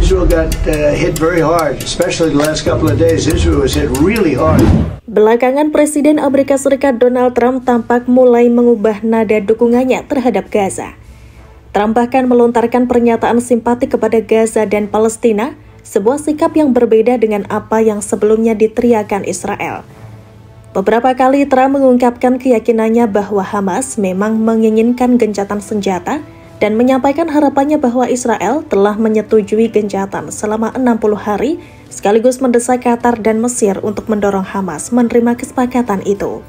Israel got hit very hard, especially the last couple of days. Israel was hit really hard. Belakangan Presiden Amerika Serikat Donald Trump tampak mulai mengubah nada dukungannya terhadap Gaza. Trump bahkan melontarkan pernyataan simpati kepada Gaza dan Palestina, sebuah sikap yang berbeda dengan apa yang sebelumnya diteriakan Israel. Beberapa kali Trump mengungkapkan keyakinannya bahwa Hamas memang menginginkan gencatan senjata dan menyampaikan harapannya bahwa Israel telah menyetujui gencatan selama 60 hari, sekaligus mendesak Qatar dan Mesir untuk mendorong Hamas menerima kesepakatan itu.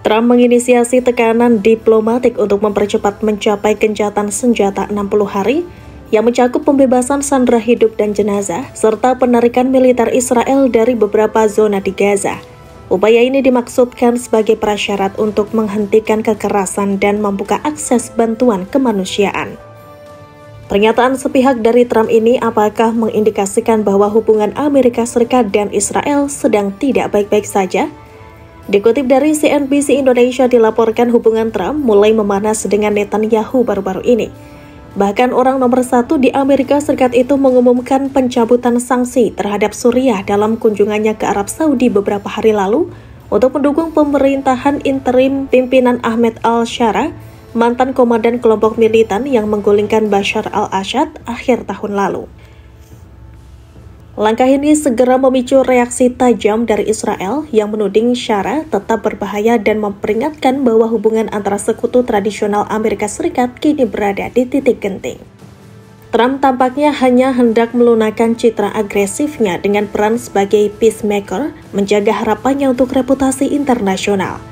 Trump menginisiasi tekanan diplomatik untuk mempercepat mencapai gencatan senjata 60 hari, yang mencakup pembebasan sandera hidup dan jenazah, serta penarikan militer Israel dari beberapa zona di Gaza. Upaya ini dimaksudkan sebagai prasyarat untuk menghentikan kekerasan dan membuka akses bantuan kemanusiaan. Pernyataan sepihak dari Trump ini apakah mengindikasikan bahwa hubungan Amerika Serikat dan Israel sedang tidak baik-baik saja? Dikutip dari CNBC Indonesia, dilaporkan hubungan Trump mulai memanas dengan Netanyahu baru-baru ini. Bahkan orang nomor 1 di Amerika Serikat itu mengumumkan pencabutan sanksi terhadap Suriah dalam kunjungannya ke Arab Saudi beberapa hari lalu untuk mendukung pemerintahan interim pimpinan Ahmed al-Shara, mantan komandan kelompok militan yang menggulingkan Bashar al-Assad akhir tahun lalu. Langkah ini segera memicu reaksi tajam dari Israel yang menuding Shara tetap berbahaya dan memperingatkan bahwa hubungan antara sekutu tradisional Amerika Serikat kini berada di titik genting. Trump tampaknya hanya hendak melunakkan citra agresifnya dengan peran sebagai peacemaker, menjaga harapannya untuk reputasi internasional.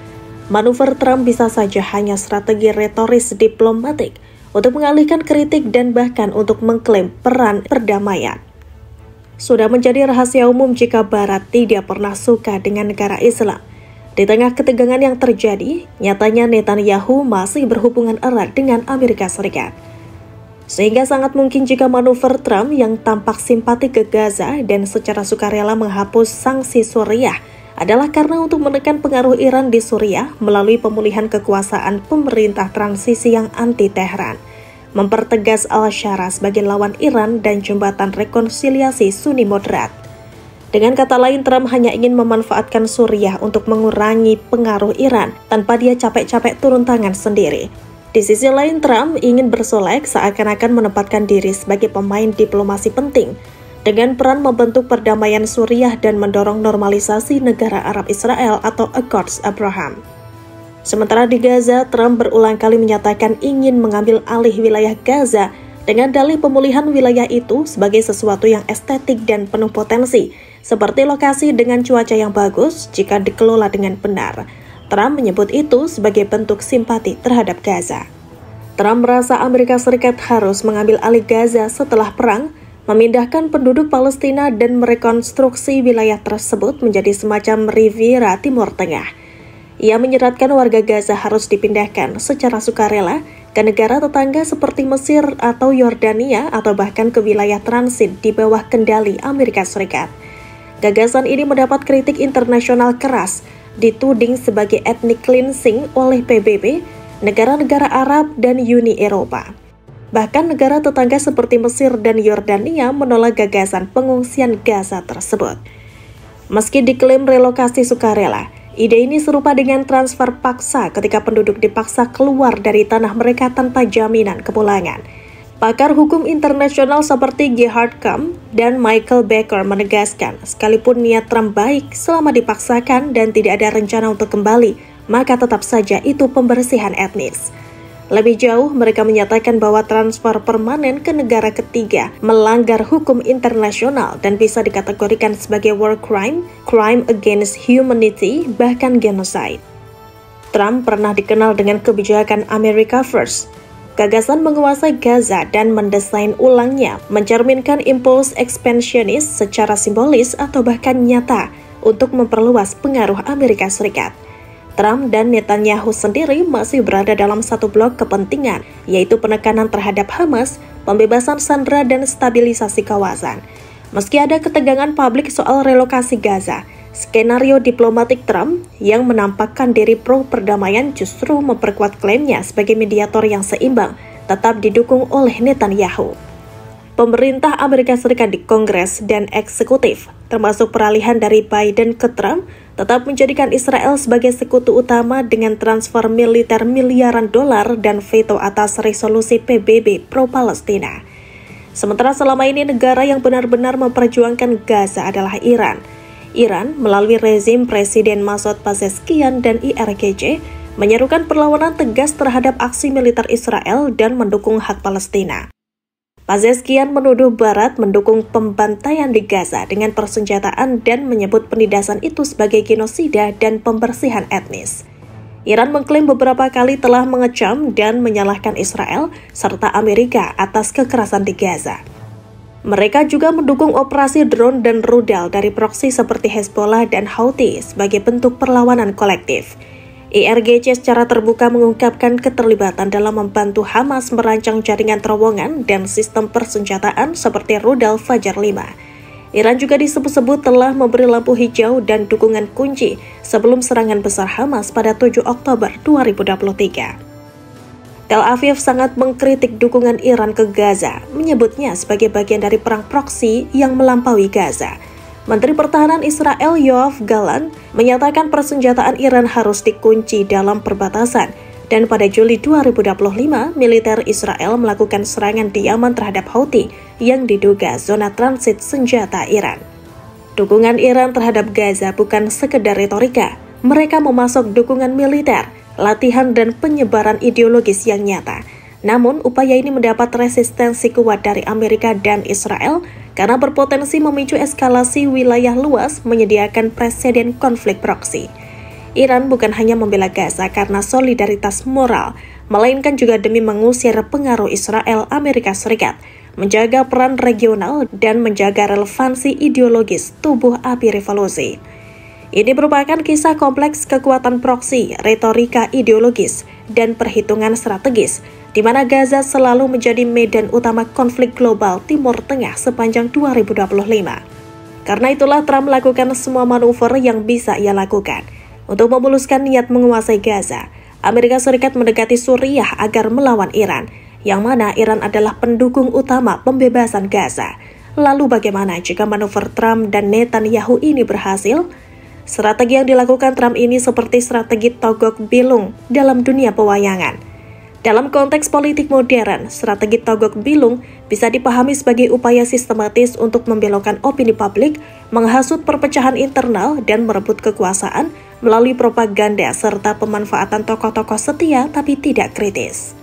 Manuver Trump bisa saja hanya strategi retoris diplomatik untuk mengalihkan kritik dan bahkan untuk mengklaim peran perdamaian. Sudah menjadi rahasia umum jika Barat tidak pernah suka dengan negara Islam. Di tengah ketegangan yang terjadi, nyatanya Netanyahu masih berhubungan erat dengan Amerika Serikat. Sehingga sangat mungkin jika manuver Trump yang tampak simpati ke Gaza dan secara sukarela menghapus sanksi Suriah adalah karena untuk menekan pengaruh Iran di Suriah melalui pemulihan kekuasaan pemerintah transisi yang anti-Tehran, mempertegas al-Shara sebagai lawan Iran dan jembatan rekonsiliasi Sunni moderat. Dengan kata lain, Trump hanya ingin memanfaatkan Suriah untuk mengurangi pengaruh Iran tanpa dia capek-capek turun tangan sendiri. Di sisi lain, Trump ingin bersolek seakan-akan menempatkan diri sebagai pemain diplomasi penting dengan peran membentuk perdamaian Suriah dan mendorong normalisasi negara Arab Israel atau Accords Abraham. Sementara di Gaza, Trump berulang kali menyatakan ingin mengambil alih wilayah Gaza dengan dalih pemulihan wilayah itu sebagai sesuatu yang estetik dan penuh potensi, seperti lokasi dengan cuaca yang bagus jika dikelola dengan benar. Trump menyebut itu sebagai bentuk simpati terhadap Gaza. Trump merasa Amerika Serikat harus mengambil alih Gaza setelah perang, memindahkan penduduk Palestina dan merekonstruksi wilayah tersebut menjadi semacam Riviera Timur Tengah. Ia menyeratkan warga Gaza harus dipindahkan secara sukarela ke negara tetangga seperti Mesir atau Yordania atau bahkan ke wilayah transit di bawah kendali Amerika Serikat. Gagasan ini mendapat kritik internasional keras, dituding sebagai ethnic cleansing oleh PBB, negara-negara Arab dan Uni Eropa. Bahkan negara tetangga seperti Mesir dan Yordania menolak gagasan pengungsian Gaza tersebut. Meski diklaim relokasi sukarela, ide ini serupa dengan transfer paksa ketika penduduk dipaksa keluar dari tanah mereka tanpa jaminan kepulangan. Pakar hukum internasional seperti Gerhard Kamm dan Michael Becker menegaskan, sekalipun niat Trump baik selama dipaksakan dan tidak ada rencana untuk kembali, maka tetap saja itu pembersihan etnis. Lebih jauh, mereka menyatakan bahwa transfer permanen ke negara ketiga melanggar hukum internasional dan bisa dikategorikan sebagai war crime, crime against humanity, bahkan genocide. Trump pernah dikenal dengan kebijakan America First. Gagasan menguasai Gaza dan mendesain ulangnya mencerminkan impuls ekspansionis secara simbolis atau bahkan nyata untuk memperluas pengaruh Amerika Serikat. Trump dan Netanyahu sendiri masih berada dalam satu blok kepentingan, yaitu penekanan terhadap Hamas, pembebasan sandera, dan stabilisasi kawasan. Meski ada ketegangan publik soal relokasi Gaza, skenario diplomatik Trump yang menampakkan diri pro perdamaian justru memperkuat klaimnya sebagai mediator yang seimbang, tetap didukung oleh Netanyahu. pemerintah Amerika Serikat di Kongres dan eksekutif, termasuk peralihan dari Biden ke Trump, tetap menjadikan Israel sebagai sekutu utama dengan transfer militer miliaran dolar dan veto atas resolusi PBB pro-Palestina. Sementara selama ini negara yang benar-benar memperjuangkan Gaza adalah Iran. Iran melalui rezim Presiden Masoud Pezeshkian dan IRGC menyerukan perlawanan tegas terhadap aksi militer Israel dan mendukung hak Palestina. Pezeshkian menuduh Barat mendukung pembantaian di Gaza dengan persenjataan dan menyebut penindasan itu sebagai genosida dan pembersihan etnis. Iran mengklaim beberapa kali telah mengecam dan menyalahkan Israel serta Amerika atas kekerasan di Gaza. Mereka juga mendukung operasi drone dan rudal dari proksi seperti Hezbollah dan Houthi sebagai bentuk perlawanan kolektif. IRGC secara terbuka mengungkapkan keterlibatan dalam membantu Hamas merancang jaringan terowongan dan sistem persenjataan seperti rudal Fajar 5. Iran juga disebut-sebut telah memberi lampu hijau dan dukungan kunci sebelum serangan besar Hamas pada 7 Oktober 2023. Tel Aviv sangat mengkritik dukungan Iran ke Gaza, menyebutnya sebagai bagian dari perang proksi yang melampaui Gaza. Menteri Pertahanan Israel Yoav Gallant menyatakan persenjataan Iran harus dikunci dalam perbatasan, dan pada Juli 2025, militer Israel melakukan serangan di Yaman terhadap Houthi yang diduga zona transit senjata Iran. Dukungan Iran terhadap Gaza bukan sekedar retorika, mereka memasok dukungan militer, latihan dan penyebaran ideologis yang nyata. Namun, upaya ini mendapat resistensi kuat dari Amerika dan Israel karena berpotensi memicu eskalasi wilayah luas menyediakan presiden konflik proksi. Iran bukan hanya membela Gaza karena solidaritas moral, melainkan juga demi mengusir pengaruh Israel Amerika Serikat, menjaga peran regional, dan menjaga relevansi ideologis tubuh api revolusi. Ini merupakan kisah kompleks kekuatan proksi, retorika ideologis, dan perhitungan strategis, di mana Gaza selalu menjadi medan utama konflik global Timur Tengah sepanjang 2025. Karena itulah Trump melakukan semua manuver yang bisa ia lakukan. Untuk memuluskan niat menguasai Gaza, Amerika Serikat mendekati Suriah agar melawan Iran, yang mana Iran adalah pendukung utama pembebasan Gaza. Lalu bagaimana jika manuver Trump dan Netanyahu ini berhasil? Strategi yang dilakukan Trump ini seperti strategi togok bilung dalam dunia pewayangan. Dalam konteks politik modern, strategi togok bilung bisa dipahami sebagai upaya sistematis untuk membelokkan opini publik, menghasut perpecahan internal, dan merebut kekuasaan melalui propaganda serta pemanfaatan tokoh-tokoh setia tapi tidak kritis.